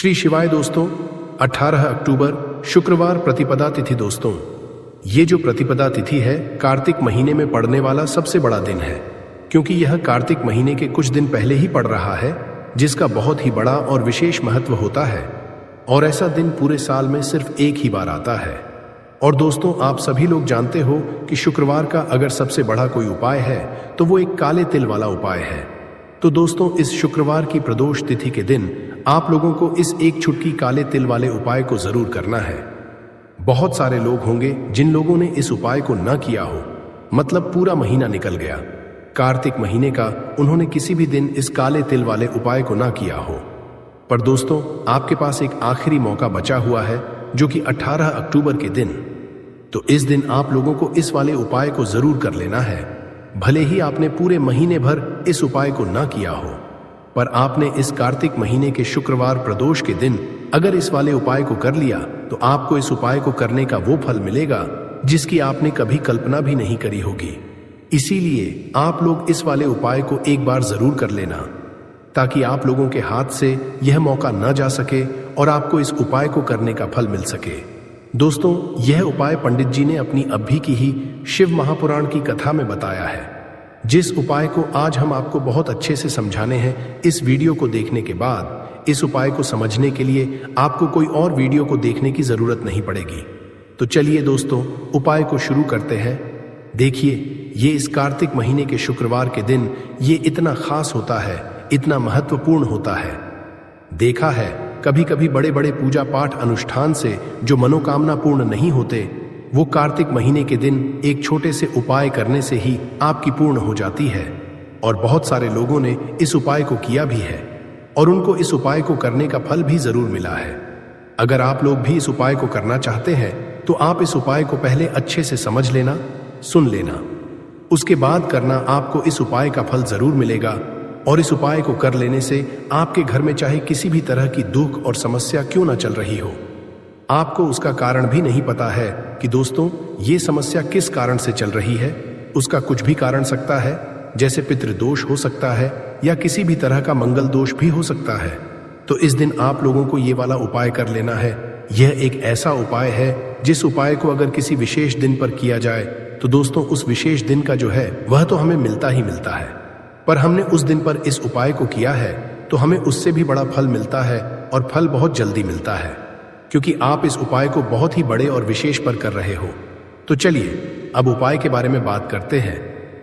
श्री शिवाय दोस्तों, 18 अक्टूबर शुक्रवार प्रतिपदा तिथि। दोस्तों, ये जो प्रतिपदा तिथि है कार्तिक महीने में पड़ने वाला सबसे बड़ा दिन है, क्योंकि यह कार्तिक महीने के कुछ दिन पहले ही पड़ रहा है, जिसका बहुत ही बड़ा और विशेष महत्व होता है। और ऐसा दिन पूरे साल में सिर्फ एक ही बार आता है। और दोस्तों, आप सभी लोग जानते हो कि शुक्रवार का अगर सबसे बड़ा कोई उपाय है तो वो एक काले तिल वाला उपाय है। तो दोस्तों, इस शुक्रवार की प्रदोष तिथि के दिन आप लोगों को इस एक चुटकी काले तिल वाले उपाय को जरूर करना है। बहुत सारे लोग होंगे जिन लोगों ने इस उपाय को न किया हो, मतलब पूरा महीना निकल गया कार्तिक महीने का, उन्होंने किसी भी दिन इस काले तिल वाले उपाय को ना किया हो। पर दोस्तों, आपके पास एक आखिरी मौका बचा हुआ है, जो कि 18 अक्टूबर के दिन। तो इस दिन आप लोगों को इस वाले उपाय को जरूर कर लेना है। भले ही आपने पूरे महीने भर इस उपाय को ना किया हो, पर आपने इस कार्तिक महीने के शुक्रवार प्रदोष के दिन अगर इस वाले उपाय को कर लिया तो आपको इस उपाय को करने का वो फल मिलेगा जिसकी आपने कभी कल्पना भी नहीं करी होगी। इसीलिए आप लोग इस वाले उपाय को एक बार जरूर कर लेना, ताकि आप लोगों के हाथ से यह मौका न जा सके और आपको इस उपाय को करने का फल मिल सके। दोस्तों, यह उपाय पंडित जी ने अपनी अभी की ही शिव महापुराण की कथा में बताया है, जिस उपाय को आज हम आपको बहुत अच्छे से समझाने हैं। इस वीडियो को देखने के बाद इस उपाय को समझने के लिए आपको कोई और वीडियो को देखने की जरूरत नहीं पड़ेगी। तो चलिए दोस्तों, उपाय को शुरू करते हैं। देखिए, ये इस कार्तिक महीने के शुक्रवार के दिन ये इतना खास होता है, इतना महत्वपूर्ण होता है। देखा है कभी कभी बड़े बड़े पूजा पाठ अनुष्ठान से जो मनोकामना पूर्ण नहीं होते, वो कार्तिक महीने के दिन एक छोटे से उपाय करने से ही आपकी पूर्ण हो जाती है। और बहुत सारे लोगों ने इस उपाय को किया भी है और उनको इस उपाय को करने का फल भी जरूर मिला है। अगर आप लोग भी इस उपाय को करना चाहते हैं तो आप इस उपाय को पहले अच्छे से समझ लेना, सुन लेना, उसके बाद करना। आपको इस उपाय का फल जरूर मिलेगा। और इस उपाय को कर लेने से आपके घर में चाहे किसी भी तरह की दुख और समस्या क्यों ना चल रही हो, आपको उसका कारण भी नहीं पता है कि दोस्तों ये समस्या किस कारण से चल रही है। उसका कुछ भी कारण सकता है, जैसे पितृदोष हो सकता है या किसी भी तरह का मंगल दोष भी हो सकता है। तो इस दिन आप लोगों को ये वाला उपाय कर लेना है। यह एक ऐसा उपाय है जिस उपाय को अगर किसी विशेष दिन पर किया जाए तो दोस्तों उस विशेष दिन का जो है वह तो हमें मिलता ही मिलता है, पर हमने उस दिन पर इस उपाय को किया है तो हमें उससे भी बड़ा फल मिलता है, और फल बहुत जल्दी मिलता है, क्योंकि आप इस उपाय को बहुत ही बड़े और विशेष पर कर रहे हो। तो चलिए अब उपाय के बारे में बात करते हैं,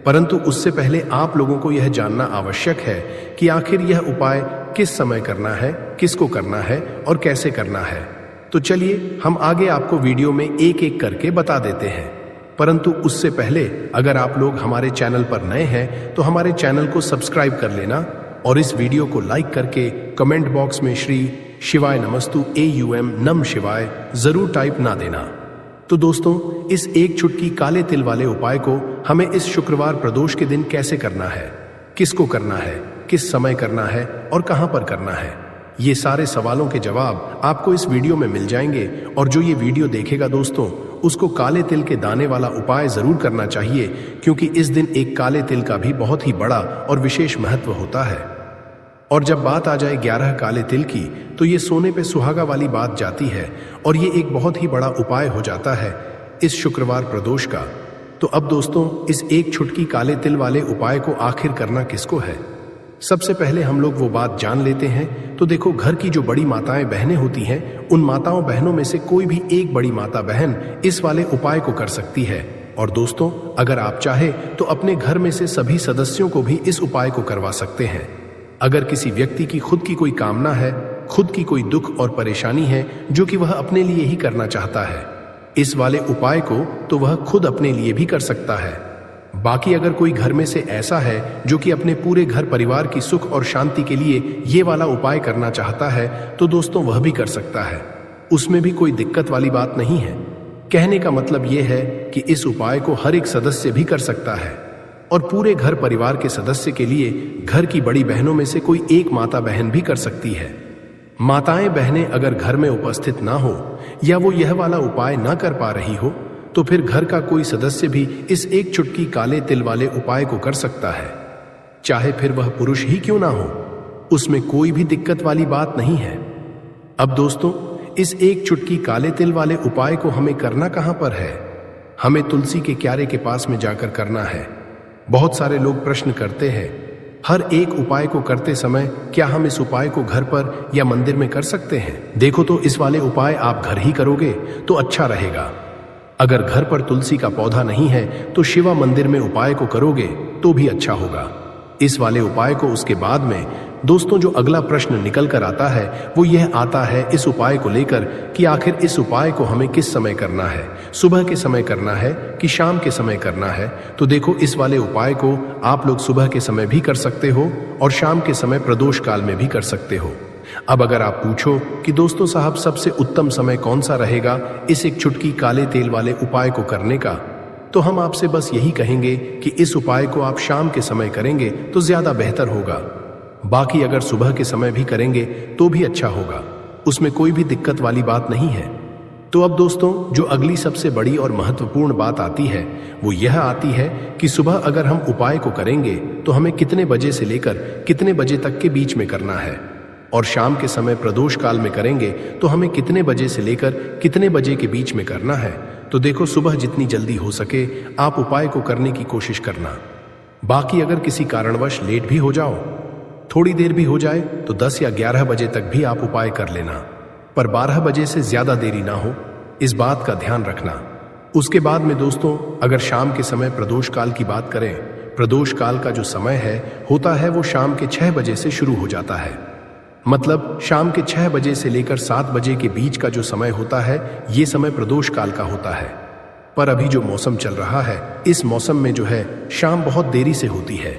परंतु उससे पहले आप लोगों को यह जानना आवश्यक है कि आखिर यह उपाय किस समय करना है, किसको करना है और कैसे करना है। तो चलिए हम आगे आपको वीडियो में एक एक करके बता देते हैं। परंतु उससे पहले अगर आप लोग हमारे चैनल पर नए हैं तो हमारे चैनल को सब्सक्राइब कर लेना और इस वीडियो को लाइक करके कमेंट बॉक्स में श्री शिवाय नमस्तु AUM नम शिवाय जरूर टाइप ना देना। तो दोस्तों, इस एक चुटकी काले तिल वाले उपाय को हमें इस शुक्रवार प्रदोष के दिन कैसे करना है, किसको करना है, किस समय करना है और कहां पर करना है, ये सारे सवालों के जवाब आपको इस वीडियो में मिल जाएंगे। और जो ये वीडियो देखेगा दोस्तों, उसको काले तिल के दाने वाला उपाय जरूर करना चाहिए, क्योंकि इस दिन एक काले तिल का भी बहुत ही बड़ा और विशेष महत्व होता है। और जब बात आ जाए 11 काले तिल की, तो ये सोने पे सुहागा वाली बात जाती है और ये एक बहुत ही बड़ा उपाय हो जाता है इस शुक्रवार प्रदोष का। तो अब दोस्तों, इस एक चुटकी काले तिल वाले उपाय को आखिर करना किसको है, सबसे पहले हम लोग वो बात जान लेते हैं। तो देखो, घर की जो बड़ी माताएं बहनें होती हैं, उन माताओं बहनों में से कोई भी एक बड़ी माता बहन इस वाले उपाय को कर सकती है। और दोस्तों, अगर आप चाहे तो अपने घर में से सभी सदस्यों को भी इस उपाय को करवा सकते हैं। अगर किसी व्यक्ति की खुद की कोई कामना है, खुद की कोई दुख और परेशानी है जो कि वह अपने लिए ही करना चाहता है, इस वाले उपाय को तो वह खुद अपने लिए भी कर सकता है। बाकी अगर कोई घर में से ऐसा है जो कि अपने पूरे घर परिवार की सुख और शांति के लिए ये वाला उपाय करना चाहता है, तो दोस्तों वह भी कर सकता है। उसमें भी कोई दिक्कत वाली बात नहीं है। कहने का मतलब ये है कि इस उपाय को हर एक सदस्य भी कर सकता है, और पूरे घर परिवार के सदस्य के लिए घर की बड़ी बहनों में से कोई एक माता बहन भी कर सकती है। माताएं बहनें अगर घर में उपस्थित ना हो या वो यह वाला उपाय ना कर पा रही हो, तो फिर घर का कोई सदस्य भी इस एक चुटकी काले तिल वाले उपाय को कर सकता है, चाहे फिर वह पुरुष ही क्यों ना हो। उसमें कोई भी दिक्कत वाली बात नहीं है। अब दोस्तों, इस एक चुटकी काले तिल वाले उपाय को हमें करना कहां पर है? हमें तुलसी के क्यारे के पास में जाकर करना है। बहुत सारे लोग प्रश्न करते हैं, हर एक उपाय को करते समय क्या हम इस उपाय को घर पर या मंदिर में कर सकते हैं? देखो तो इस वाले उपाय आप घर ही करोगे तो अच्छा रहेगा। अगर घर पर तुलसी का पौधा नहीं है तो शिवा मंदिर में उपाय को करोगे तो भी अच्छा होगा। इस वाले उपाय को उसके बाद में दोस्तों जो अगला प्रश्न निकल कर आता है वो यह आता है इस उपाय को लेकर कि आखिर इस उपाय को हमें किस समय करना है, सुबह के समय करना है कि शाम के समय करना है? तो देखो, इस वाले उपाय को आप लोग सुबह के समय भी कर सकते हो और शाम के समय प्रदोष काल में भी कर सकते हो। अब अगर आप पूछो कि दोस्तों साहब सबसे उत्तम समय कौन सा रहेगा इस एक चुटकी काले तेल वाले उपाय को करने का, तो हम आपसे बस यही कहेंगे कि इस उपाय को आप शाम के समय करेंगे तो ज्यादा बेहतर होगा। बाकी अगर सुबह के समय भी करेंगे तो भी अच्छा होगा, उसमें कोई भी दिक्कत वाली बात नहीं है। तो अब दोस्तों जो अगली सबसे बड़ी और महत्वपूर्ण बात आती है वो यह आती है कि सुबह अगर हम उपाय को करेंगे तो हमें कितने बजे से लेकर कितने बजे तक के बीच में करना है, और शाम के समय प्रदोष काल में करेंगे तो हमें कितने बजे से लेकर कितने बजे के बीच में करना है। तो देखो, सुबह जितनी जल्दी हो सके आप उपाय को करने की कोशिश करना। बाकी अगर किसी कारणवश लेट भी हो जाओ, थोड़ी देर भी हो जाए, तो 10 या 11 बजे तक भी आप उपाय कर लेना, पर 12 बजे से ज्यादा देरी ना हो, इस बात का ध्यान रखना। उसके बाद में दोस्तों अगर शाम के समय प्रदोष काल की बात करें, प्रदोष काल का जो समय है होता है वो शाम के 6 बजे से शुरू हो जाता है। मतलब शाम के 6 बजे से लेकर 7 बजे के बीच का जो समय होता है ये समय प्रदोष काल का होता है। पर अभी जो मौसम चल रहा है इस मौसम में जो है शाम बहुत देरी से होती है,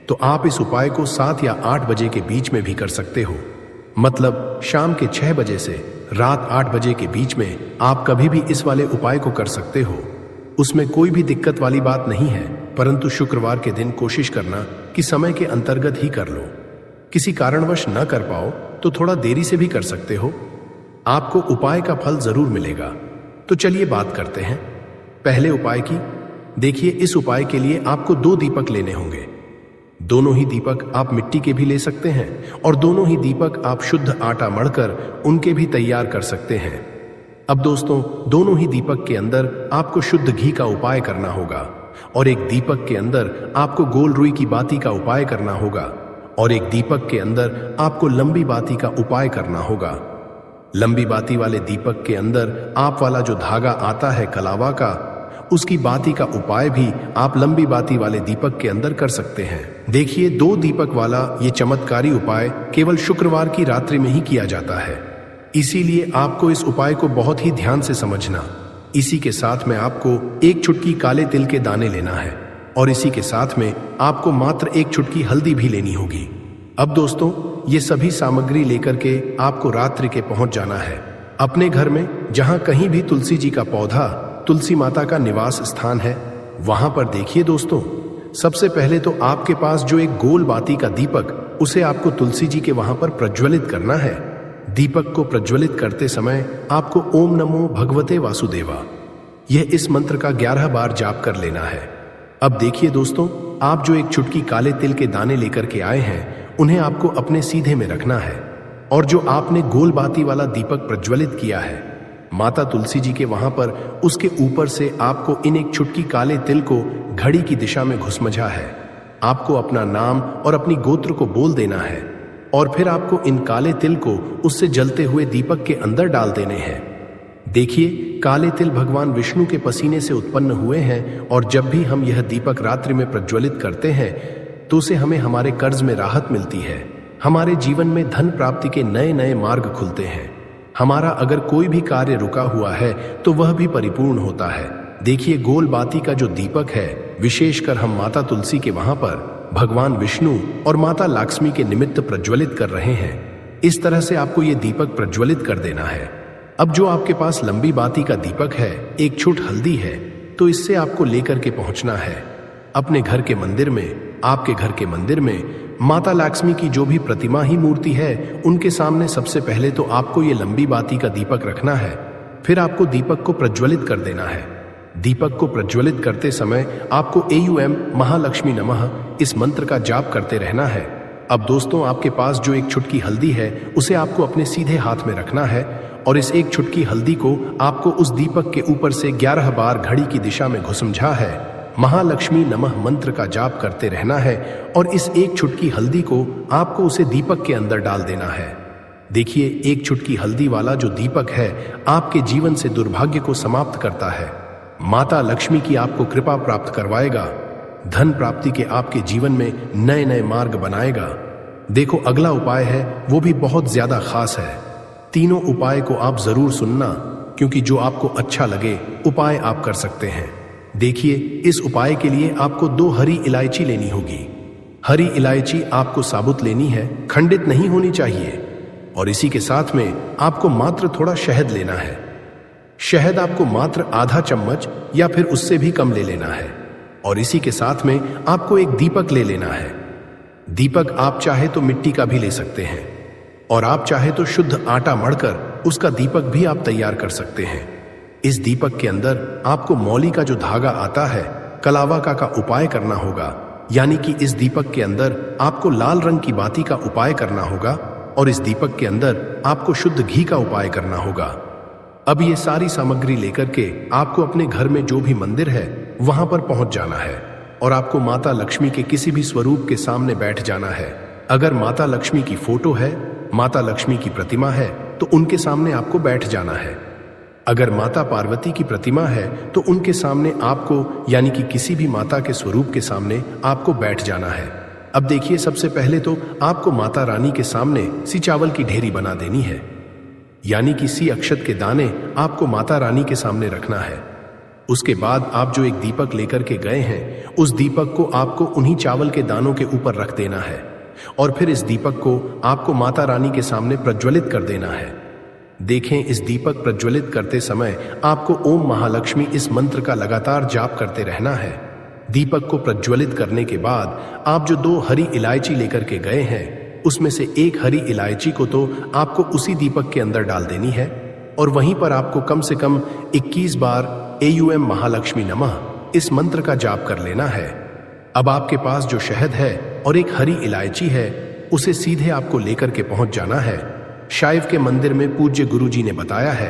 तो आप इस उपाय को 7 या 8 बजे के बीच में भी कर सकते हो। मतलब शाम के 6 बजे से रात 8 बजे के बीच में आप कभी भी इस वाले उपाय को कर सकते हो, उसमें कोई भी दिक्कत वाली बात नहीं है। परंतु शुक्रवार के दिन कोशिश करना कि समय के अंतर्गत ही कर लो। किसी कारणवश न कर पाओ तो थोड़ा देरी से भी कर सकते हो, आपको उपाय का फल जरूर मिलेगा। तो चलिए बात करते हैं पहले उपाय की। देखिए, इस उपाय के लिए आपको 2 दीपक लेने होंगे। दोनों ही दीपक आप मिट्टी के भी ले सकते हैं और दोनों ही दीपक आप शुद्ध आटा मढ़कर उनके भी तैयार कर सकते हैं। अब दोस्तों दोनों ही दीपक के अंदर आपको शुद्ध घी का उपाय करना होगा, और एक दीपक के अंदर आपको गोल रुई की बाती का उपाय करना होगा, और एक दीपक के अंदर आपको लंबी बाती का उपाय करना होगा। लंबी बाती वाले दीपक के अंदर आप वाला जो धागा आता है कलावा का, उसकी बाती का उपाय भी आप लंबी बाती वाले दीपक के अंदर कर सकते हैं। देखिए, 2 दीपक वाला ये चमत्कारी उपाय केवल शुक्रवार की रात्रि में ही किया जाता है, इसीलिए आपको इस उपाय को बहुत ही ध्यान से समझना। इसी के साथ में आपको एक चुटकी काले तिल के दाने लेना है, और इसी के साथ में आपको मात्र एक चुटकी हल्दी भी लेनी होगी। अब दोस्तों ये सभी सामग्री लेकर के आपको रात्रि के पहुंच जाना है अपने घर में, जहां कहीं भी तुलसी जी का पौधा, तुलसी माता का निवास स्थान है, वहां पर देखिए दोस्तों, सबसे पहले तो आपके पास जो एक गोल बाती का दीपक, उसे आपको तुलसी जी के वहां पर प्रज्वलित करना है। दीपक को प्रज्वलित करते समय आपको ओम नमो भगवते वासुदेवा यह इस मंत्र का 11 बार जाप कर लेना है। अब देखिए दोस्तों, आप जो एक चुटकी काले तिल के दाने लेकर के आए हैं उन्हें आपको अपने सीधे में रखना है, और जो आपने गोल बाती वाला दीपक प्रज्वलित किया है माता तुलसी जी के वहां पर, उसके ऊपर से आपको इन एक चुटकी काले तिल को घड़ी की दिशा में घुसमझा है। आपको अपना नाम और अपनी गोत्र को बोल देना है, और फिर आपको इन काले तिल को उससे जलते हुए दीपक के अंदर डाल देने हैं। देखिए, काले तिल भगवान विष्णु के पसीने से उत्पन्न हुए हैं, और जब भी हम यह दीपक रात्रि में प्रज्वलित करते हैं तो उसे हमें हमारे कर्ज में राहत मिलती है, हमारे जीवन में धन प्राप्ति के नए नए मार्ग खुलते हैं। हमारा अगर कोई भी कार्य रुका हुआ है तो वह भी परिपूर्ण होता है। देखिए, गोल बाती का जो दीपक है, विशेषकर हम माता तुलसी के वहां पर भगवान विष्णु और माता लक्ष्मी के निमित्त प्रज्वलित कर रहे हैं। इस तरह से आपको ये दीपक प्रज्वलित कर देना है। अब जो आपके पास लंबी बाती का दीपक है, एक छूट हल्दी है, तो इससे आपको लेकर के पहुंचना है अपने घर के मंदिर में। आपके घर के मंदिर में माता लक्ष्मी की जो भी प्रतिमा ही मूर्ति है, उनके सामने सबसे पहले तो आपको ये लंबी बाती का दीपक रखना है। फिर आपको दीपक को प्रज्वलित कर देना है। दीपक को प्रज्वलित करते समय आपको AUM महालक्ष्मी नमः इस मंत्र का जाप करते रहना है। अब दोस्तों, आपके पास जो एक चुटकी हल्दी है उसे आपको अपने सीधे हाथ में रखना है और इस एक चुटकी हल्दी को आपको उस दीपक के ऊपर से 11 बार घड़ी की दिशा में घुसमझा है महालक्ष्मी नमः मंत्र का जाप करते रहना है और इस एक चुटकी हल्दी को आपको उसे दीपक के अंदर डाल देना है। देखिए, एक चुटकी हल्दी वाला जो दीपक है आपके जीवन से दुर्भाग्य को समाप्त करता है, माता लक्ष्मी की आपको कृपा प्राप्त करवाएगा, धन प्राप्ति के आपके जीवन में नए नए मार्ग बनाएगा। देखो, अगला उपाय है वो भी बहुत ज्यादा खास है। तीनों उपाय को आप जरूर सुनना, क्योंकि जो आपको अच्छा लगे उपाय आप कर सकते हैं। देखिए, इस उपाय के लिए आपको 2 हरी इलायची लेनी होगी। हरी इलायची आपको साबुत लेनी है, खंडित नहीं होनी चाहिए। और इसी के साथ में आपको मात्र थोड़ा शहद लेना है। शहद आपको मात्र आधा चम्मच या फिर उससे भी कम ले लेना है। और इसी के साथ में आपको एक दीपक ले लेना है। दीपक आप चाहे तो मिट्टी का भी ले सकते हैं और आप चाहे तो शुद्ध आटा मढ़कर उसका दीपक भी आप तैयार कर सकते हैं। इस दीपक के अंदर आपको मौली का जो धागा आता है, कलावाका का उपाय करना होगा, यानी कि इस दीपक के अंदर आपको लाल रंग की बाती का उपाय करना होगा और इस दीपक के अंदर आपको शुद्ध घी का उपाय करना होगा। अब ये सारी सामग्री लेकर के आपको अपने घर में जो भी मंदिर है वहां पर पहुंच जाना है और आपको माता लक्ष्मी के किसी भी स्वरूप के सामने बैठ जाना है। अगर माता लक्ष्मी की फोटो है, माता लक्ष्मी की प्रतिमा है, तो उनके सामने आपको बैठ जाना है। अगर माता पार्वती की प्रतिमा है तो उनके सामने आपको, यानी कि किसी भी माता के स्वरूप के सामने आपको बैठ जाना है। अब देखिए, सबसे पहले तो आपको माता रानी के सामने सी चावल की ढेरी बना देनी है, यानी कि सी अक्षत के दाने आपको माता रानी के सामने रखना है। उसके बाद आप जो एक दीपक लेकर के गए हैं, उस दीपक को आपको उन्हीं चावल के दानों के ऊपर रख देना है और फिर इस दीपक को आपको माता रानी के सामने प्रज्वलित कर देना है। देखें, इस दीपक प्रज्वलित करते समय आपको ओम महालक्ष्मी इस मंत्र का लगातार जाप करते रहना है। दीपक को प्रज्वलित करने के बाद आप जो 2 हरी इलायची लेकर के गए हैं, उसमें से एक हरी इलायची को तो आपको उसी दीपक के अंदर डाल देनी है और वहीं पर आपको कम से कम 21 बार AUM महालक्ष्मी नमः इस मंत्र का जाप कर लेना है। अब आपके पास जो शहद है और एक हरी इलायची है, उसे सीधे आपको लेकर के पहुंच जाना है। शाइव के मंदिर में पूज्य गुरुजी ने बताया है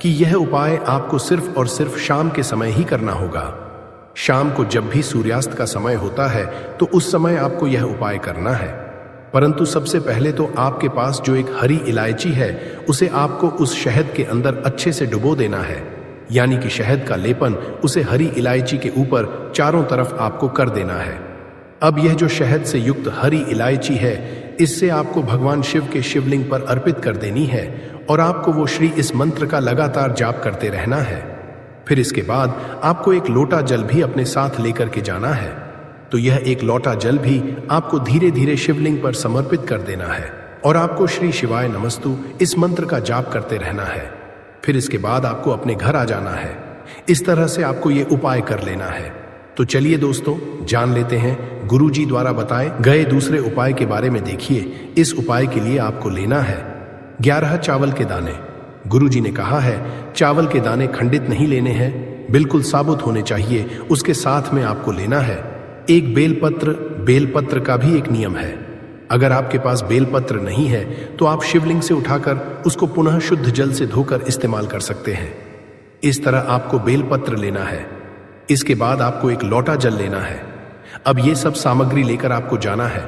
कि यह उपाय आपको सिर्फ और सिर्फ शाम के समय ही करना होगा। शाम को जब भी सूर्यास्त का समय होता है तो उस समय आपको यह उपाय करना है। परंतु सबसे पहले तो आपके पास जो एक हरी इलायची है उसे आपको उस शहद के अंदर अच्छे से डुबो देना है, यानी कि शहद का लेपन उसे हरी इलायची के ऊपर चारों तरफ आपको कर देना है। अब यह जो शहद से युक्त हरी इलायची है, इससे आपको भगवान शिव के शिवलिंग पर अर्पित कर देनी है और आपको वो श्री इस मंत्र का लगातार जाप करते रहना है। फिर इसके बाद आपको एक लोटा जल भी अपने साथ लेकर के जाना है। तो यह एक लोटा जल भी आपको धीरे धीरे शिवलिंग पर समर्पित कर देना है और आपको श्री शिवाय नमस्तु इस मंत्र का जाप करते रहना है। फिर इसके बाद आपको अपने घर आ जाना है। इस तरह से आपको ये उपाय कर लेना है। तो चलिए दोस्तों, जान लेते हैं गुरुजी द्वारा बताए गए दूसरे उपाय के बारे में। देखिए, इस उपाय के लिए आपको लेना है 11 चावल के दाने। गुरुजी ने कहा है चावल के दाने खंडित नहीं लेने हैं, बिल्कुल साबुत होने चाहिए। उसके साथ में आपको लेना है एक बेलपत्र। बेलपत्र का भी एक नियम है, अगर आपके पास बेलपत्र नहीं है तो आप शिवलिंग से उठाकर उसको पुनः शुद्ध जल से धोकर इस्तेमाल कर सकते हैं। इस तरह आपको बेलपत्र लेना है। इसके बाद आपको एक लोटा जल लेना है। अब ये सब सामग्री लेकर आपको जाना है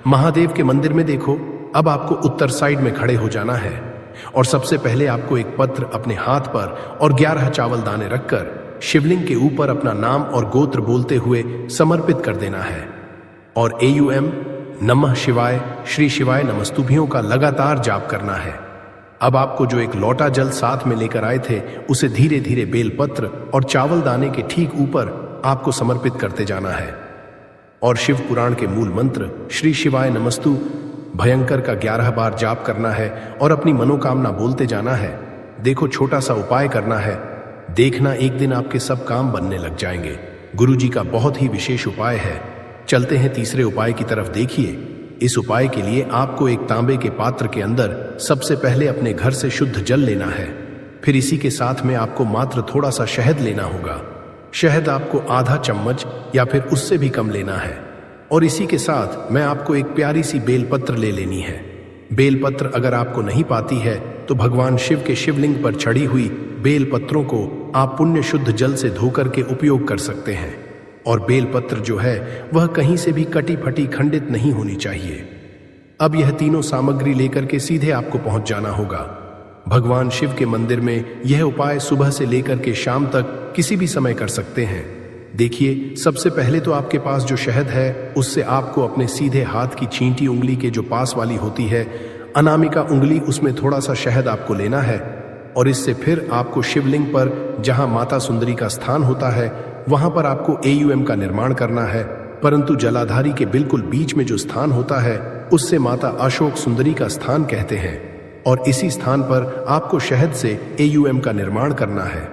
महादेव के मंदिर में। देखो, अब आपको उत्तर साइड में खड़े हो जाना है और सबसे पहले आपको एक पत्र अपने हाथ पर और 11 चावल दाने रखकर शिवलिंग के ऊपर अपना नाम और गोत्र बोलते हुए समर्पित कर देना है और AUM नमः शिवाय श्री शिवाय नमस्तुभ्यों का लगातार जाप करना है। अब आपको जो एक लोटा जल साथ में लेकर आए थे, उसे धीरे धीरे बेलपत्र और चावल दाने के ठीक ऊपर आपको समर्पित करते जाना है और शिव पुराण के मूल मंत्र श्री शिवाय नमस्तु भयंकर का 11 बार जाप करना है और अपनी मनोकामना बोलते जाना है। देखो, छोटा सा उपाय करना है, देखना एक दिन आपके सब काम बनने लग जाएंगे। गुरुजी का बहुत ही विशेष उपाय है। चलते हैं तीसरे उपाय की तरफ। देखिए, इस उपाय के लिए आपको एक तांबे के पात्र के अंदर सबसे पहले अपने घर से शुद्ध जल लेना है। फिर इसी के साथ में आपको मात्र थोड़ा सा शहद लेना होगा। शहद आपको आधा चम्मच या फिर उससे भी कम लेना है। और इसी के साथ मैं आपको एक प्यारी सी बेलपत्र ले लेनी है। बेलपत्र अगर आपको नहीं पाती है तो भगवान शिव के शिवलिंग पर चढ़ी हुई बेलपत्रों को आप पुण्य शुद्ध जल से धोकर के उपयोग कर सकते हैं। और बेलपत्र जो है वह कहीं से भी कटी फटी खंडित नहीं होनी चाहिए। अब यह तीनों सामग्री लेकर के सीधे आपको पहुंच जाना होगा भगवान शिव के मंदिर में। यह उपाय सुबह से लेकर के शाम तक किसी भी समय कर सकते हैं। देखिए, सबसे पहले तो आपके पास जो शहद है उससे आपको अपने सीधे हाथ की छींटी उंगली के जो पास वाली होती है अनामिका उंगली, उसमें थोड़ा सा शहद आपको लेना है। और इससे फिर आपको शिवलिंग पर जहां माता सुंदरी का स्थान होता है वहां पर आपको AUM का निर्माण करना है। परंतु जलाधारी के बिल्कुल बीच में जो स्थान होता है उससे माता अशोक सुंदरी का स्थान कहते हैं। और इसी स्थान पर आपको शहद से AUM का निर्माण करना है।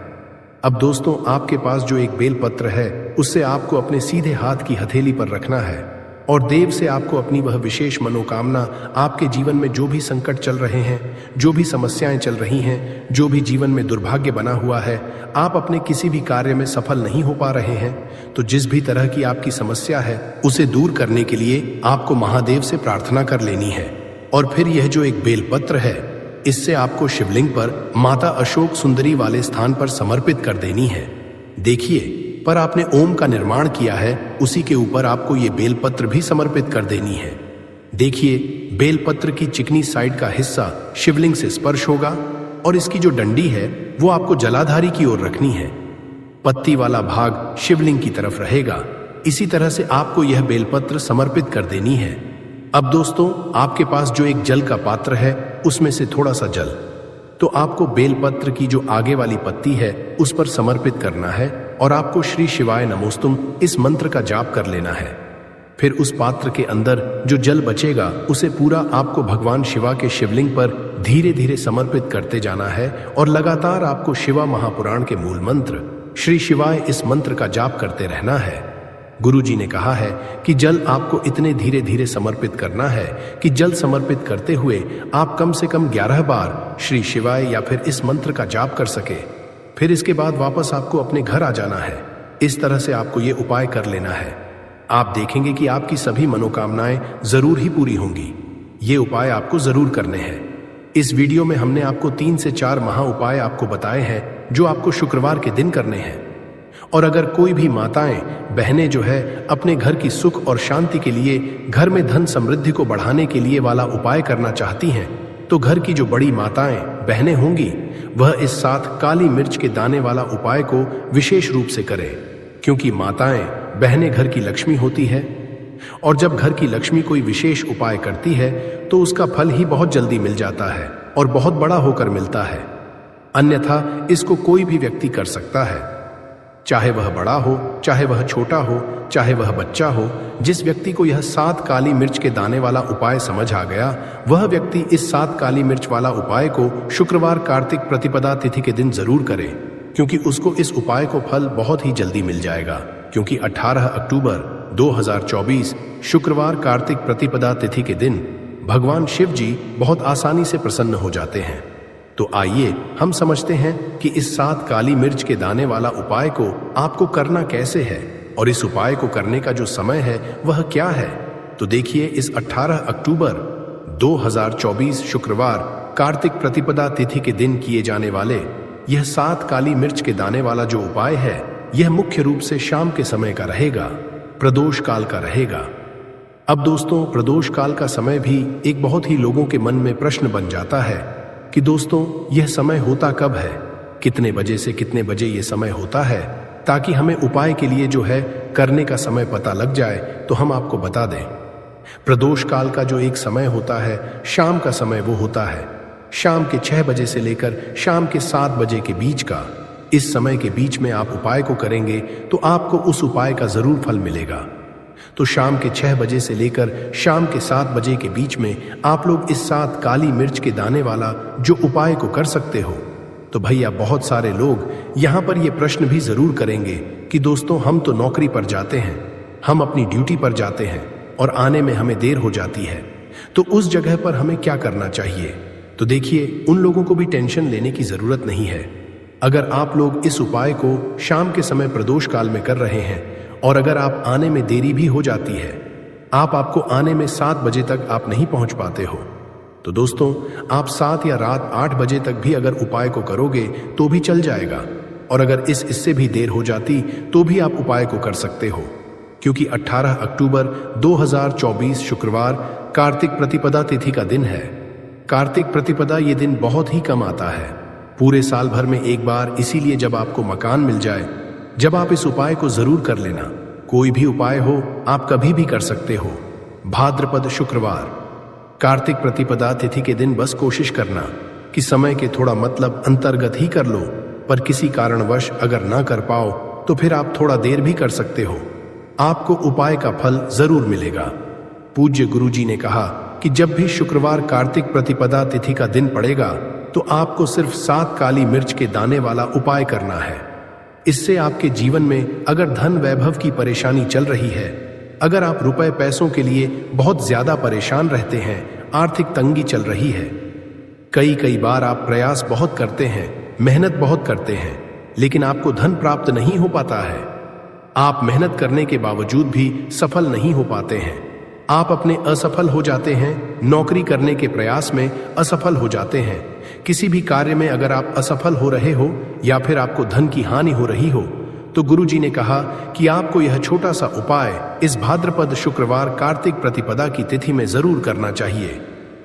अब दोस्तों, आपके पास जो एक बेलपत्र है उससे आपको अपने सीधे हाथ की हथेली पर रखना है और देव से आपको अपनी वह विशेष मनोकामना, आपके जीवन में जो भी संकट चल रहे हैं, जो भी समस्याएं चल रही हैं, जो भी जीवन में दुर्भाग्य बना हुआ है, आप अपने किसी भी कार्य में सफल नहीं हो पा रहे हैं, तो जिस भी तरह की आपकी समस्या है उसे दूर करने के लिए आपको महादेव से प्रार्थना कर लेनी है। और फिर यह जो एक बेलपत्र है इससे आपको शिवलिंग पर माता अशोक सुंदरी वाले स्थान पर समर्पित कर देनी है। देखिए, पर आपने ओम का निर्माण किया है उसी के ऊपर आपको ये बेलपत्र भी समर्पित कर देनी है। देखिए, बेलपत्र की चिकनी साइड का हिस्सा शिवलिंग से स्पर्श होगा और इसकी जो डंडी है वो आपको जलाधारी की ओर रखनी है। पत्ती वाला भाग शिवलिंग की तरफ रहेगा। इसी तरह से आपको यह बेलपत्र समर्पित कर देनी है। अब दोस्तों, आपके पास जो एक जल का पात्र है उसमें से थोड़ा सा जल तो आपको बेलपत्र की जो आगे वाली पत्ती है उस पर समर्पित करना है और आपको श्री शिवाय नमोस्तुम इस मंत्र का जाप कर लेना है। फिर उस पात्र के अंदर जो जल बचेगा उसे पूरा आपको भगवान शिवा के शिवलिंग पर धीरे धीरे समर्पित करते जाना है और लगातार आपको शिवा महापुराण के मूल मंत्र श्री शिवाय इस मंत्र का जाप करते रहना है। गुरु जी ने कहा है कि जल आपको इतने धीरे धीरे समर्पित करना है कि जल समर्पित करते हुए आप कम से कम 11 बार श्री शिवाय या फिर इस मंत्र का जाप कर सके। फिर इसके बाद वापस आपको अपने घर आ जाना है। इस तरह से आपको ये उपाय कर लेना है। आप देखेंगे कि आपकी सभी मनोकामनाएं जरूर ही पूरी होंगी। ये उपाय आपको जरूर करने हैं। इस वीडियो में हमने आपको 3 से 4 महा उपाय आपको बताए हैं जो आपको शुक्रवार के दिन करने हैं। और अगर कोई भी माताएं बहनें जो है अपने घर की सुख और शांति के लिए, घर में धन समृद्धि को बढ़ाने के लिए वाला उपाय करना चाहती हैं, तो घर की जो बड़ी माताएं बहनें होंगी वह इस 7 काली मिर्च के दाने वाला उपाय को विशेष रूप से करें। क्योंकि माताएं बहनें घर की लक्ष्मी होती है और जब घर की लक्ष्मी कोई विशेष उपाय करती है तो उसका फल ही बहुत जल्दी मिल जाता है और बहुत बड़ा होकर मिलता है। अन्यथा इसको कोई भी व्यक्ति कर सकता है, चाहे वह बड़ा हो, चाहे वह छोटा हो, चाहे वह बच्चा हो। जिस व्यक्ति को यह 7 काली मिर्च के दाने वाला उपाय समझ आ गया वह व्यक्ति इस 7 काली मिर्च वाला उपाय को शुक्रवार कार्तिक प्रतिपदा तिथि के दिन जरूर करे, क्योंकि उसको इस उपाय को फल बहुत ही जल्दी मिल जाएगा। क्योंकि 18 अक्टूबर 2024 शुक्रवार कार्तिक प्रतिपदा तिथि के दिन भगवान शिव जी बहुत आसानी से प्रसन्न हो जाते हैं। तो आइए हम समझते हैं कि इस 7 काली मिर्च के दाने वाला उपाय को आपको करना कैसे है और इस उपाय को करने का जो समय है वह क्या है। तो देखिए, इस 18 अक्टूबर 2024 शुक्रवार कार्तिक प्रतिपदा तिथि के दिन किए जाने वाले यह 7 काली मिर्च के दाने वाला जो उपाय है यह मुख्य रूप से शाम के समय का रहेगा, प्रदोष काल का रहेगा। अब दोस्तों, प्रदोष काल का समय भी एक बहुत ही लोगों के मन में प्रश्न बन जाता है कि दोस्तों यह समय होता कब है, कितने बजे से कितने बजे यह समय होता है, ताकि हमें उपाय के लिए जो है करने का समय पता लग जाए तो हम आपको बता दें। प्रदोष काल का जो एक समय होता है शाम का समय वो होता है शाम के 6 बजे से लेकर शाम के 7 बजे के बीच का। इस समय के बीच में आप उपाय को करेंगे तो आपको उस उपाय का जरूर फल मिलेगा। तो शाम के 6 बजे से लेकर शाम के 7 बजे के बीच में आप लोग इस 7 काली मिर्च के दाने वाला जो उपाय को कर सकते हो। तो भैया, बहुत सारे लोग यहाँ पर ये प्रश्न भी जरूर करेंगे कि दोस्तों हम तो नौकरी पर जाते हैं, हम अपनी ड्यूटी पर जाते हैं और आने में हमें देर हो जाती है, तो उस जगह पर हमें क्या करना चाहिए। तो देखिए, उन लोगों को भी टेंशन लेने की जरूरत नहीं है। अगर आप लोग इस उपाय को शाम के समय प्रदोष काल में कर रहे हैं और अगर आप आने में देरी भी हो जाती है आपको आने में 7 बजे तक आप नहीं पहुंच पाते हो, तो दोस्तों आप 7 या रात 8 बजे तक भी अगर उपाय को करोगे तो भी चल जाएगा। और अगर इससे भी देर हो जाती तो भी आप उपाय को कर सकते हो, क्योंकि 18 अक्टूबर 2024 शुक्रवार कार्तिक प्रतिपदा तिथि का दिन है। कार्तिक प्रतिपदा ये दिन बहुत ही कम आता है, पूरे साल भर में एक बार, इसीलिए जब आपको मकान मिल जाए जब आप इस उपाय को जरूर कर लेना। कोई भी उपाय हो आप कभी भी कर सकते हो। भाद्रपद शुक्रवार कार्तिक प्रतिपदा तिथि के दिन बस कोशिश करना कि समय के थोड़ा मतलब अंतर्गत ही कर लो, पर किसी कारणवश अगर ना कर पाओ तो फिर आप थोड़ा देर भी कर सकते हो, आपको उपाय का फल जरूर मिलेगा। पूज्य गुरुजी ने कहा कि जब भी शुक्रवार कार्तिक प्रतिपदा तिथि का दिन पड़ेगा तो आपको सिर्फ 7 काली मिर्च के दाने वाला उपाय करना है। इससे आपके जीवन में अगर धन वैभव की परेशानी चल रही है, अगर आप रुपए पैसों के लिए बहुत ज्यादा परेशान रहते हैं, आर्थिक तंगी चल रही है, कई बार आप प्रयास बहुत करते हैं, मेहनत बहुत करते हैं, लेकिन आपको धन प्राप्त नहीं हो पाता है, आप मेहनत करने के बावजूद भी सफल नहीं हो पाते हैं, आप अपने असफल हो जाते हैं, नौकरी करने के प्रयास में असफल हो जाते हैं, किसी भी कार्य में अगर आप असफल हो रहे हो या फिर आपको धन की हानि हो रही हो, तो गुरुजी ने कहा कि आपको यह छोटा सा उपाय इस भाद्रपद शुक्रवार कार्तिक प्रतिपदा की तिथि में जरूर करना चाहिए।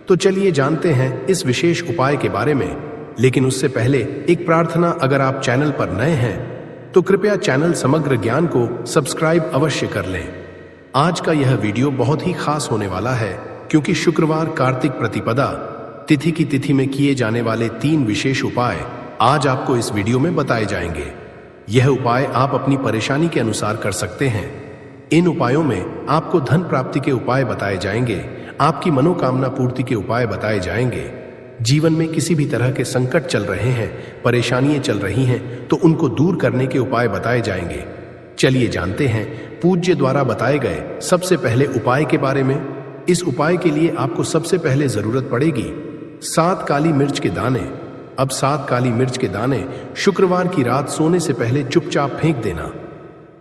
तो चलिए जानते हैं इस विशेष उपाय के बारे में, लेकिन उससे पहले एक प्रार्थना, अगर आप चैनल पर नए हैं तो कृपया चैनल समग्र ज्ञान को सब्सक्राइब अवश्य कर लें। आज का यह वीडियो बहुत ही खास होने वाला है, क्योंकि शुक्रवार कार्तिक प्रतिपदा तिथि की तिथि में किए जाने वाले 3 विशेष उपाय आज आपको इस वीडियो में बताए जाएंगे। यह उपाय आप अपनी परेशानी के अनुसार कर सकते हैं। इन उपायों में आपको धन प्राप्ति के उपाय बताए जाएंगे, आपकी मनोकामना पूर्ति के उपाय बताए जाएंगे। जीवन में किसी भी तरह के संकट चल रहे हैं, परेशानियां चल रही हैं, तो उनको दूर करने के उपाय बताए जाएंगे। चलिए जानते हैं पूज्य द्वारा बताए गए सबसे पहले उपाय के बारे में। इस उपाय के लिए आपको सबसे पहले जरूरत पड़ेगी 7 काली मिर्च के दाने। अब 7 काली मिर्च के दाने शुक्रवार की रात सोने से पहले चुपचाप फेंक देना।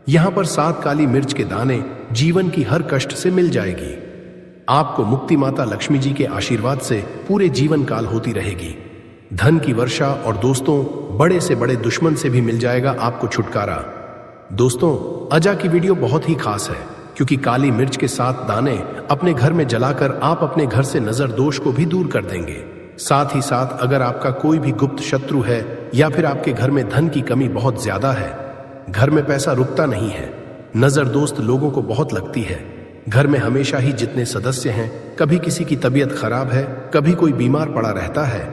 यहां पर 7 काली मिर्च के दाने जीवन की हर कष्ट से मिल जाएगी। आपको मुक्ति माता लक्ष्मी जी के आशीर्वाद से पूरे जीवन काल होती रहेगी। धन की वर्षा और दोस्तों बड़े से बड़े दुश्मन से भी मिल जाएगा आपको छुटकारा। दोस्तों अजा की वीडियो बहुत ही खास है, क्योंकि काली मिर्च के 7 दाने अपने घर में जलाकर आप अपने घर से नजर दोष को भी दूर कर देंगे। साथ ही साथ अगर आपका कोई भी गुप्त शत्रु है या फिर आपके घर में धन की कमी बहुत ज्यादा है, घर में पैसा रुकता नहीं है, नजर दोस्त लोगों को बहुत लगती है, घर में हमेशा ही जितने सदस्य हैं, कभी किसी की तबीयत खराब है, कभी कोई बीमार पड़ा रहता है,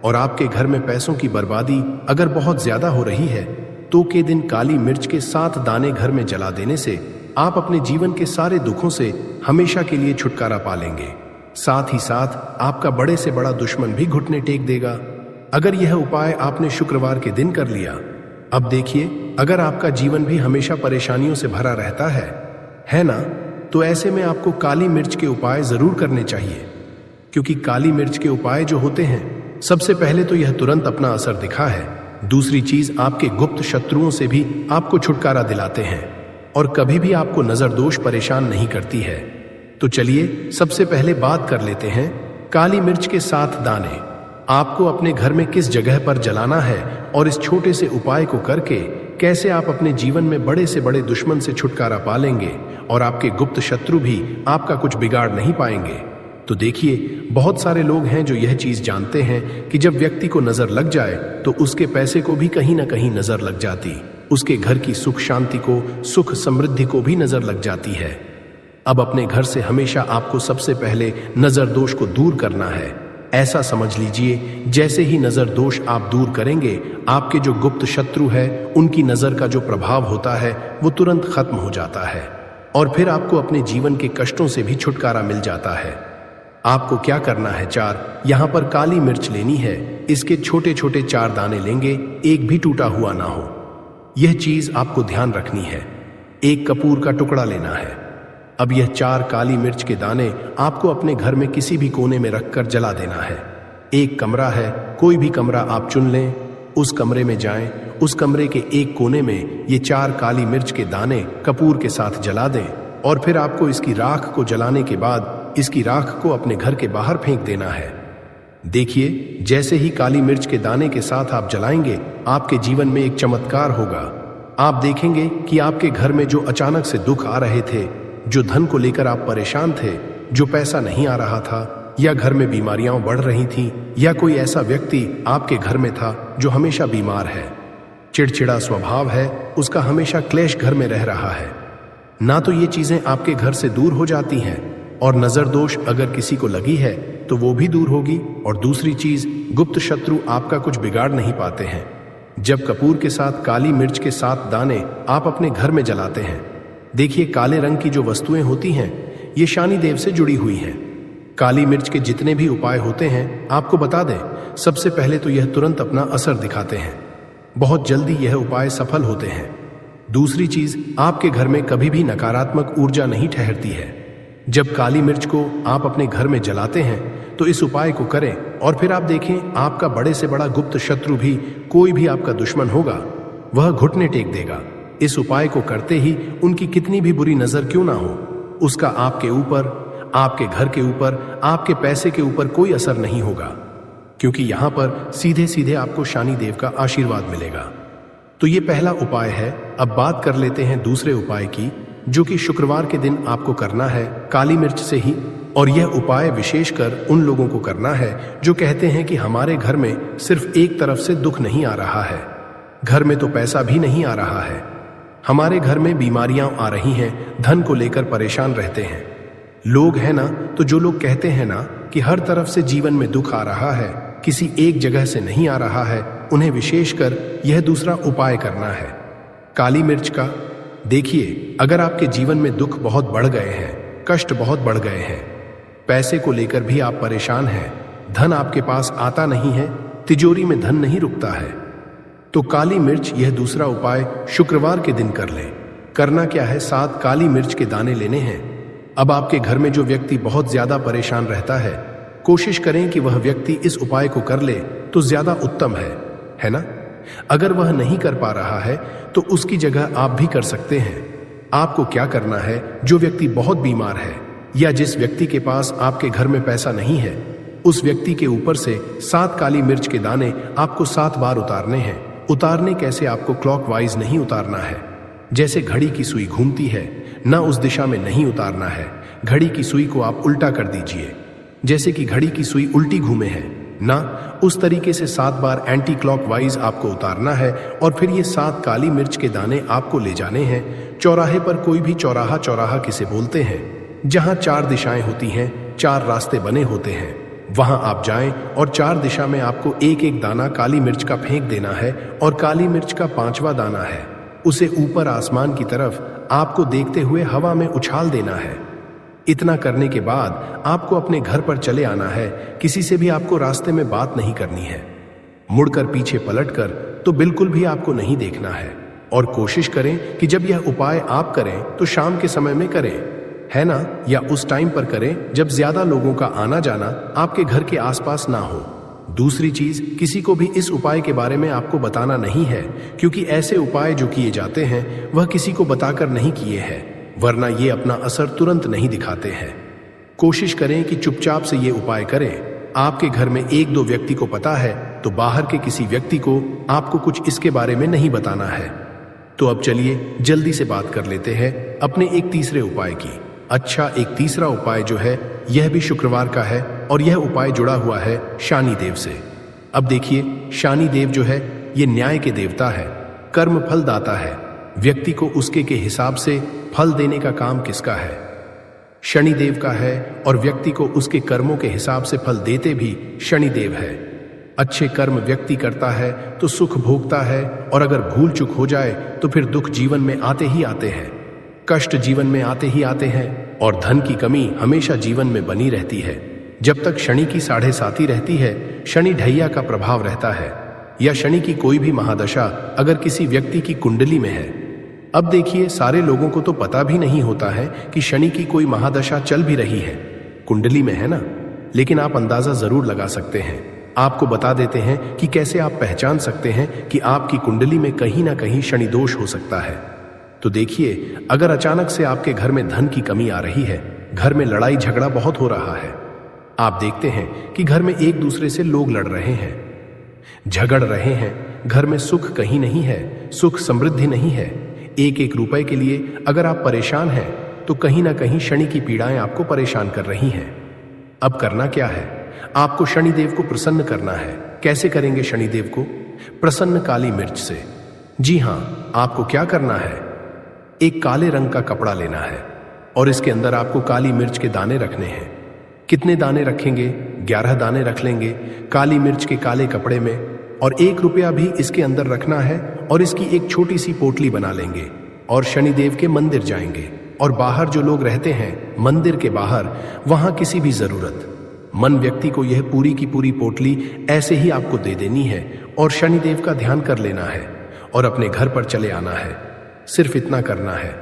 और आपके घर में पैसों की बर्बादी अगर बहुत ज्यादा हो रही है, तो के दिन काली मिर्च के 7 दाने घर में जला देने से आप अपने जीवन के सारे दुखों से हमेशा के लिए छुटकारा पा लेंगे। साथ ही साथ आपका बड़े से बड़ा दुश्मन भी घुटने टेक देगा, अगर यह उपाय आपने शुक्रवार के दिन कर लिया। अब देखिए, अगर आपका जीवन भी हमेशा परेशानियों से भरा रहता है ना, तो ऐसे में आपको काली मिर्च के उपाय जरूर करने चाहिए, क्योंकि काली मिर्च के उपाय जो होते हैं, सबसे पहले तो यह तुरंत अपना असर दिखा है, दूसरी चीज आपके गुप्त शत्रुओं से भी आपको छुटकारा दिलाते हैं और कभी भी आपको नजर दोष परेशान नहीं करती है। तो चलिए सबसे पहले बात कर लेते हैं काली मिर्च के 7 दाने आपको अपने घर में किस जगह पर जलाना है, और इस छोटे से उपाय को करके कैसे आप अपने जीवन में बड़े से बड़े दुश्मन से छुटकारा पा लेंगे और आपके गुप्त शत्रु भी आपका कुछ बिगाड़ नहीं पाएंगे। तो देखिए, बहुत सारे लोग हैं जो यह चीज जानते हैं कि जब व्यक्ति को नजर लग जाए तो उसके पैसे को भी कहीं ना कहीं नजर लग जाती, उसके घर की सुख शांति को, सुख समृद्धि को भी नजर लग जाती है। अब अपने घर से हमेशा आपको सबसे पहले नजर दोष को दूर करना है। ऐसा समझ लीजिए, जैसे ही नजर दोष आप दूर करेंगे, आपके जो गुप्त शत्रु है उनकी नजर का जो प्रभाव होता है वो तुरंत खत्म हो जाता है और फिर आपको अपने जीवन के कष्टों से भी छुटकारा मिल जाता है। आपको क्या करना है, 4 यहां पर काली मिर्च लेनी है, इसके छोटे छोटे 4 दाने लेंगे, एक भी टूटा हुआ ना हो, यह चीज आपको ध्यान रखनी है। एक कपूर का टुकड़ा लेना है। अब यह 4 काली मिर्च के दाने आपको अपने घर में किसी भी कोने में रखकर जला देना है। एक कमरा है, कोई भी कमरा आप चुन लें, उस कमरे में जाएं, उस कमरे के एक कोने में ये 4 काली मिर्च के दाने कपूर के साथ जला दें। और फिर आपको इसकी राख को जलाने के बाद इसकी राख को अपने घर के बाहर फेंक देना है। देखिए, जैसे ही काली मिर्च के दाने के साथ आप जलाएंगे, आपके जीवन में एक चमत्कार होगा। आप देखेंगे कि आपके घर में जो अचानक से दुख आ रहे थे, जो धन को लेकर आप परेशान थे, जो पैसा नहीं आ रहा था, या घर में बीमारियां बढ़ रही थीं, या कोई ऐसा व्यक्ति आपके घर में था जो हमेशा बीमार है, चिड़चिड़ा स्वभाव है, उसका हमेशा क्लेश घर में रह रहा है, ना तो ये चीजें आपके घर से दूर हो जाती हैं, और नजर दोष अगर किसी को लगी है तो वो भी दूर होगी। और दूसरी चीज, गुप्त शत्रु आपका कुछ बिगाड़ नहीं पाते हैं। जब कपूर के साथ काली मिर्च के 7 दाने आप अपने घर में जलाते हैं, देखिए काले रंग की जो वस्तुएं होती हैं, ये शनि देव से जुड़ी हुई हैं। काली मिर्च के जितने भी उपाय होते हैं, आपको बता दें, सबसे पहले तो यह तुरंत अपना असर दिखाते हैं, बहुत जल्दी यह उपाय सफल होते हैं। दूसरी चीज, आपके घर में कभी भी नकारात्मक ऊर्जा नहीं ठहरती है। जब काली मिर्च को आप अपने घर में जलाते हैं तो इस उपाय को करें, और फिर आप देखें आपका बड़े से बड़ा गुप्त शत्रु भी, कोई भी आपका दुश्मन होगा, वह घुटने टेक देगा। इस उपाय को करते ही उनकी कितनी भी बुरी नजर क्यों ना हो, उसका आपके ऊपर, आपके घर के ऊपर, आपके पैसे के ऊपर कोई असर नहीं होगा, क्योंकि यहां पर सीधे सीधे आपको शनि देव का आशीर्वाद मिलेगा। तो ये पहला उपाय है। अब बात कर लेते हैं दूसरे उपाय की, जो कि शुक्रवार के दिन आपको करना है काली मिर्च से ही। और यह उपाय विशेषकर उन लोगों को करना है जो कहते हैं कि हमारे घर में सिर्फ एक तरफ से दुख नहीं आ रहा है, घर में तो पैसा भी नहीं आ रहा है, हमारे घर में बीमारियां आ रही हैं, धन को लेकर परेशान रहते हैं। लोग हैं ना, तो जो लोग कहते हैं ना कि हर तरफ से जीवन में दुख आ रहा है, किसी एक जगह से नहीं आ रहा है, उन्हें विशेषकर यह दूसरा उपाय करना है काली मिर्च का। देखिए, अगर आपके जीवन में दुख बहुत बढ़ गए हैं, कष्ट बहुत बढ़ गए हैं, पैसे को लेकर भी आप परेशान हैं, धन आपके पास आता नहीं है, तिजोरी में धन नहीं रुकता है, तो काली मिर्च यह दूसरा उपाय शुक्रवार के दिन कर लें। करना क्या है, 7 काली मिर्च के दाने लेने हैं। अब आपके घर में जो व्यक्ति बहुत ज्यादा परेशान रहता है, कोशिश करें कि वह व्यक्ति इस उपाय को कर ले तो ज्यादा उत्तम है ना। अगर वह नहीं कर पा रहा है तो उसकी जगह आप भी कर सकते हैं। आपको क्या करना है, जो व्यक्ति बहुत बीमार है या जिस व्यक्ति के पास आपके घर में पैसा नहीं है, उस व्यक्ति के ऊपर से 7 काली मिर्च के दाने आपको 7 बार उतारने हैं। उतारने कैसे, आपको क्लॉकवाइज नहीं उतारना है, जैसे घड़ी की सुई घूमती है ना उस दिशा में नहीं उतारना है। घड़ी की सुई को आप उल्टा कर दीजिए, जैसे कि घड़ी की सुई उल्टी घूमे है ना, उस तरीके से 7 बार एंटी क्लॉकवाइज आपको उतारना है। और फिर ये 7 काली मिर्च के दाने आपको ले जाने हैं चौराहे पर। कोई भी चौराहा, चौराहा किसे बोलते हैं, जहां 4 दिशाएं होती हैं, 4 रास्ते बने होते हैं, वहां आप जाएं और 4 दिशा में आपको एक एक दाना काली मिर्च का फेंक देना है। और काली मिर्च का 5वां दाना है, उसे ऊपर आसमान की तरफ आपको देखते हुए हवा में उछाल देना है। इतना करने के बाद आपको अपने घर पर चले आना है। किसी से भी आपको रास्ते में बात नहीं करनी है, मुड़कर पीछे पलटकर तो बिल्कुल भी आपको नहीं देखना है। और कोशिश करें कि जब यह उपाय आप करें तो शाम के समय में करें, है ना, या उस टाइम पर करें जब ज्यादा लोगों का आना जाना आपके घर के आसपास ना हो। दूसरी चीज, किसी को भी इस उपाय के बारे में आपको बताना नहीं है, क्योंकि ऐसे उपाय जो किए जाते हैं वह किसी को बताकर नहीं किए हैं, वरना ये अपना असर तुरंत नहीं दिखाते हैं। कोशिश करें कि चुपचाप से ये उपाय करें। आपके घर में 1-2 व्यक्ति को पता है तो बाहर के किसी व्यक्ति को आपको कुछ इसके बारे में नहीं बताना है। तो अब चलिए जल्दी से बात कर लेते हैं अपने एक तीसरे उपाय की। अच्छा, एक तीसरा उपाय जो है यह भी शुक्रवार का है और यह उपाय जुड़ा हुआ है शनि देव से। अब देखिए, शनि देव जो है ये न्याय के देवता है, कर्म फल दाता है। व्यक्ति को उसके के हिसाब से फल देने का काम किसका है? शनि देव का है। और व्यक्ति को उसके कर्मों के हिसाब से फल देते भी शनि देव है। अच्छे कर्म व्यक्ति करता है तो सुख भोगता है, और अगर भूल चूक हो जाए तो फिर दुख जीवन में आते ही आते हैं, कष्ट जीवन में आते ही आते हैं, और धन की कमी हमेशा जीवन में बनी रहती है। जब तक शनि की 7.5 रहती है, शनि ढैया का प्रभाव रहता है, या शनि की कोई भी महादशा अगर किसी व्यक्ति की कुंडली में है। अब देखिए, सारे लोगों को तो पता भी नहीं होता है कि शनि की कोई महादशा चल भी रही है, कुंडली में, है ना, लेकिन आप अंदाजा जरूर लगा सकते हैं। आपको बता देते हैं कि कैसे आप पहचान सकते हैं कि आपकी कुंडली में कहीं ना कहीं शनि दोष हो सकता है। तो देखिए, अगर अचानक से आपके घर में धन की कमी आ रही है, घर में लड़ाई झगड़ा बहुत हो रहा है, आप देखते हैं कि घर में एक दूसरे से लोग लड़ रहे हैं, झगड़ रहे हैं, घर में सुख कहीं नहीं है, सुख समृद्धि नहीं है, एक एक रुपए के लिए अगर आप परेशान हैं तो कहीं ना कहीं शनि की पीड़ाएं आपको परेशान कर रही हैं। अब करना क्या है? आपको शनिदेव को प्रसन्न करना है। कैसे करेंगे शनिदेव को प्रसन्न? काली मिर्च से। जी हां, आपको क्या करना है, एक काले रंग का कपड़ा लेना है और इसके अंदर आपको काली मिर्च के दाने रखने हैं। कितने दाने रखेंगे? 11 दाने रख लेंगे काली मिर्च के काले कपड़े में, और 1 रुपया भी इसके अंदर रखना है और इसकी एक छोटी सी पोटली बना लेंगे और शनिदेव के मंदिर जाएंगे। और बाहर जो लोग रहते हैं मंदिर के बाहर, वहां किसी भी जरूरतमंद व्यक्ति को यह पूरी की पूरी पोटली ऐसे ही आपको दे देनी है और शनिदेव का ध्यान कर लेना है और अपने घर पर चले आना है। सिर्फ इतना करना है।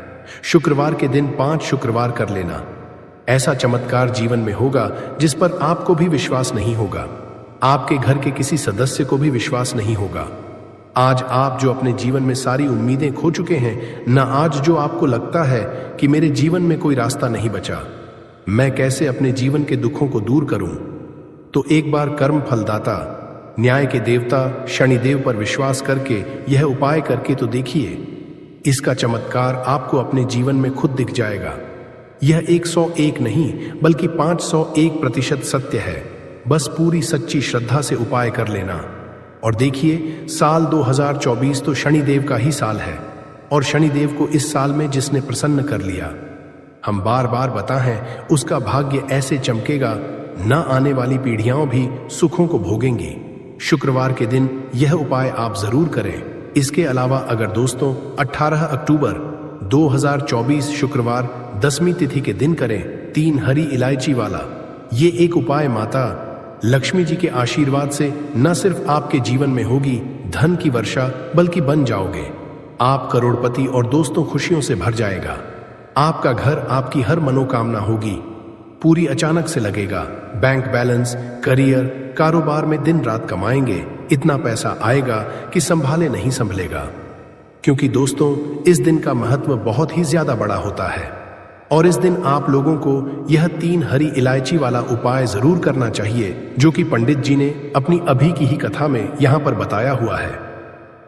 शुक्रवार के दिन 5 शुक्रवार कर लेना। ऐसा चमत्कार जीवन में होगा जिस पर आपको भी विश्वास नहीं होगा, आपके घर के किसी सदस्य को भी विश्वास नहीं होगा। आज आप जो अपने जीवन में सारी उम्मीदें खो चुके हैं, ना आज जो आपको लगता है कि मेरे जीवन में कोई रास्ता नहीं बचा, मैं कैसे अपने जीवन के दुखों को दूर करूं, तो एक बार कर्म फलदाता न्याय के देवता शनिदेव पर विश्वास करके यह उपाय करके तो देखिए, इसका चमत्कार आपको अपने जीवन में खुद दिख जाएगा। यह 101 नहीं बल्कि 501% सत्य है। बस पूरी सच्ची श्रद्धा से उपाय कर लेना। और देखिए, साल 2024 तो शनिदेव का ही साल है और शनिदेव को इस साल में जिसने प्रसन्न कर लिया, हम बार बार बताएं, उसका भाग्य ऐसे चमकेगा, न आने वाली पीढ़ियां भी सुखों को भोगेंगी। शुक्रवार के दिन यह उपाय आप जरूर करें। इसके अलावा अगर दोस्तों 18 अक्टूबर 2024 शुक्रवार 10वीं तिथि के दिन करें 3 हरी इलायची वाला ये एक उपाय, माता लक्ष्मी जी के आशीर्वाद से न सिर्फ आपके जीवन में होगी धन की वर्षा, बल्कि बन जाओगे आप करोड़पति और दोस्तों खुशियों से भर जाएगा। आपका घर, आपकी हर मनोकामना होगी पूरी, अचानक से लगेगा। बैंक बैलेंस, करियर, कारोबार में दिन रात कमाएंगे, इतना पैसा आएगा कि संभाले नहीं संभलेगा। क्योंकि दोस्तों, इस दिन का महत्व बहुत ही ज्यादा बड़ा होता है और इस दिन आप लोगों को यह 3 हरी इलायची वाला उपाय जरूर करना चाहिए, जो कि पंडित जी ने अपनी अभी की ही कथा में यहां पर बताया हुआ है।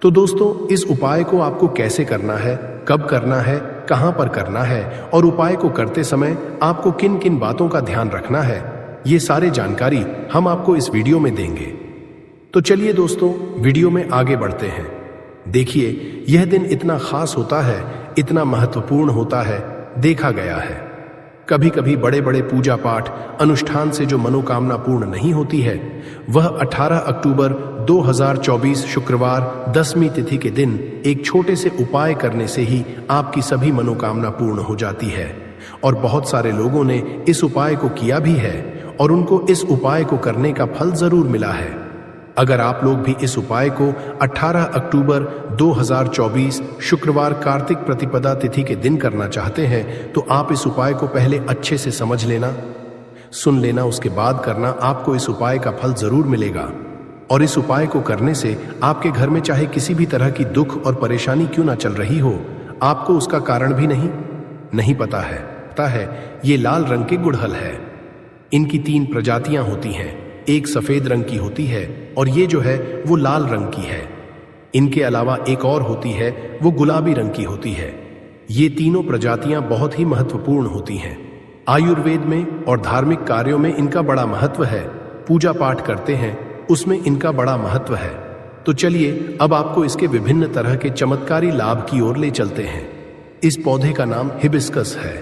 तो दोस्तों, इस उपाय को आपको कैसे करना है, कब करना है, कहां पर करना है और उपाय को करते समय आपको किन किन बातों का ध्यान रखना है, ये सारे जानकारी हम आपको इस वीडियो में देंगे। तो चलिए दोस्तों, वीडियो में आगे बढ़ते हैं। देखिए, यह दिन इतना खास होता है, इतना महत्वपूर्ण होता है, देखा गया है कभी कभी बड़े बड़े पूजा पाठ अनुष्ठान से जो मनोकामना पूर्ण नहीं होती है, वह 18 अक्टूबर 2024 शुक्रवार 10वीं तिथि के दिन एक छोटे से उपाय करने से ही आपकी सभी मनोकामना पूर्ण हो जाती है। और बहुत सारे लोगों ने इस उपाय को किया भी है और उनको इस उपाय को करने का फल जरूर मिला है। अगर आप लोग भी इस उपाय को 18 अक्टूबर 2024 शुक्रवार कार्तिक प्रतिपदा तिथि के दिन करना चाहते हैं, तो आप इस उपाय को पहले अच्छे से समझ लेना, सुन लेना, उसके बाद करना। आपको इस उपाय का फल जरूर मिलेगा। और इस उपाय को करने से आपके घर में चाहे किसी भी तरह की दुख और परेशानी क्यों ना चल रही हो, आपको उसका कारण भी नहीं पता है। ये लाल रंग के गुड़हल है। इनकी 3 प्रजातियां होती हैं, एक सफेद रंग की होती है और ये जो है वो लाल रंग की है। इनके अलावा एक और होती है, वो गुलाबी रंग की होती है। ये तीनों प्रजातियां बहुत ही महत्वपूर्ण होती हैं। आयुर्वेद में और धार्मिक कार्यों में इनका बड़ा महत्व है। पूजा पाठ करते हैं उसमें इनका बड़ा महत्व है। तो चलिए अब आपको इसके विभिन्न तरह के चमत्कारी लाभ की ओर ले चलते हैं। इस पौधे का नाम हिबिस्कस है।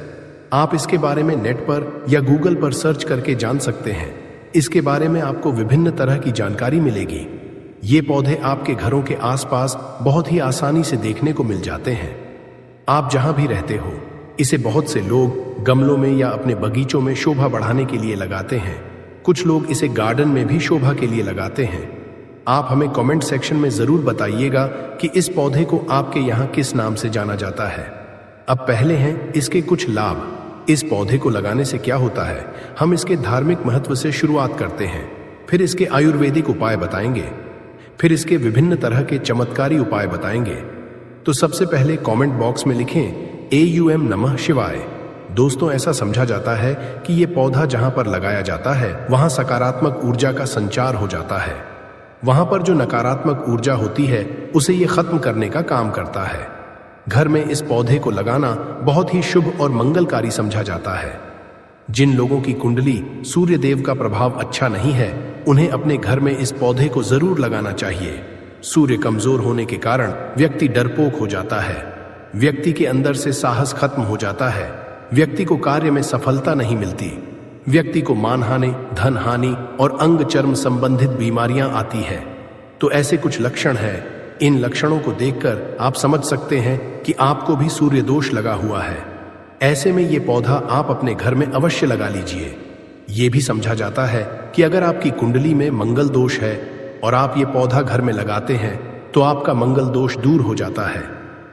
आप इसके बारे में नेट पर या गूगल पर सर्च करके जान सकते हैं। इसके बारे में आपको विभिन्न तरह की जानकारी मिलेगी। ये पौधे आपके घरों के आसपास बहुत ही आसानी से देखने को मिल जाते हैं। आप जहां भी रहते हो, इसे बहुत से लोग गमलों में या अपने बगीचों में शोभा बढ़ाने के लिए लगाते हैं। कुछ लोग इसे गार्डन में भी शोभा के लिए लगाते हैं। आप हमें कमेंट सेक्शन में जरूर बताइएगा कि इस पौधे को आपके यहाँ किस नाम से जाना जाता है। अब पहले हैं इसके कुछ लाभ। इस पौधे को लगाने से क्या होता है, हम इसके धार्मिक महत्व से शुरुआत करते हैं, फिर इसके आयुर्वेदिक उपाय बताएंगे, फिर इसके विभिन्न तरह के चमत्कारी उपाय बताएंगे। तो तो सबसे पहले कमेंट बॉक्स में लिखें AUM नमः शिवाय। दोस्तों, ऐसा समझा जाता है कि ये पौधा जहां पर लगाया जाता है वहां सकारात्मक ऊर्जा का संचार हो जाता है। वहां पर जो नकारात्मक ऊर्जा होती है उसे ये खत्म करने का काम करता है। घर में इस पौधे को लगाना बहुत ही शुभ और मंगलकारी समझा जाता है। जिन लोगों की कुंडली सूर्य देव का प्रभाव अच्छा नहीं है, उन्हें अपने घर में इस पौधे को जरूर लगाना चाहिए। सूर्य कमजोर होने के कारण व्यक्ति डरपोक हो जाता है, व्यक्ति के अंदर से साहस खत्म हो जाता है, व्यक्ति को कार्य में सफलता नहीं मिलती, व्यक्ति को मानहानि, धन हानि और अंग चर्म संबंधित बीमारियां आती है। तो ऐसे कुछ लक्षण हैं। इन लक्षणों को देखकर आप समझ सकते हैं कि आपको भी सूर्य दोष लगा हुआ है। ऐसे में ये पौधा आप अपने घर में अवश्य लगा लीजिए। ये भी समझा जाता है कि अगर आपकी कुंडली में मंगल दोष है और आप ये पौधा घर में लगाते हैं तो आपका मंगल दोष दूर हो जाता है,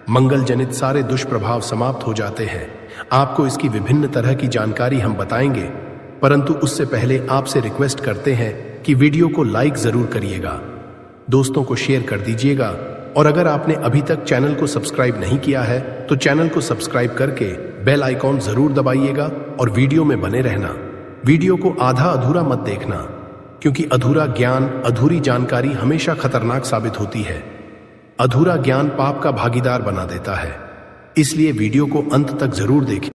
मंगल जनित सारे दुष्प्रभाव समाप्त हो जाते हैं। आपको इसकी विभिन्न तरह की जानकारी हम बताएंगे, परंतु उससे पहले आपसे रिक्वेस्ट करते हैं कि वीडियो को लाइक जरूर करिएगा, दोस्तों को शेयर कर दीजिएगा, और अगर आपने अभी तक चैनल को सब्सक्राइब नहीं किया है तो चैनल को सब्सक्राइब करके बेल आइकॉन जरूर दबाइएगा और वीडियो में बने रहना। वीडियो को आधा अधूरा मत देखना, क्योंकि अधूरा ज्ञान, अधूरी जानकारी हमेशा खतरनाक साबित होती है। अधूरा ज्ञान पाप का भागीदार बना देता है, इसलिए वीडियो को अंत तक जरूर देखें।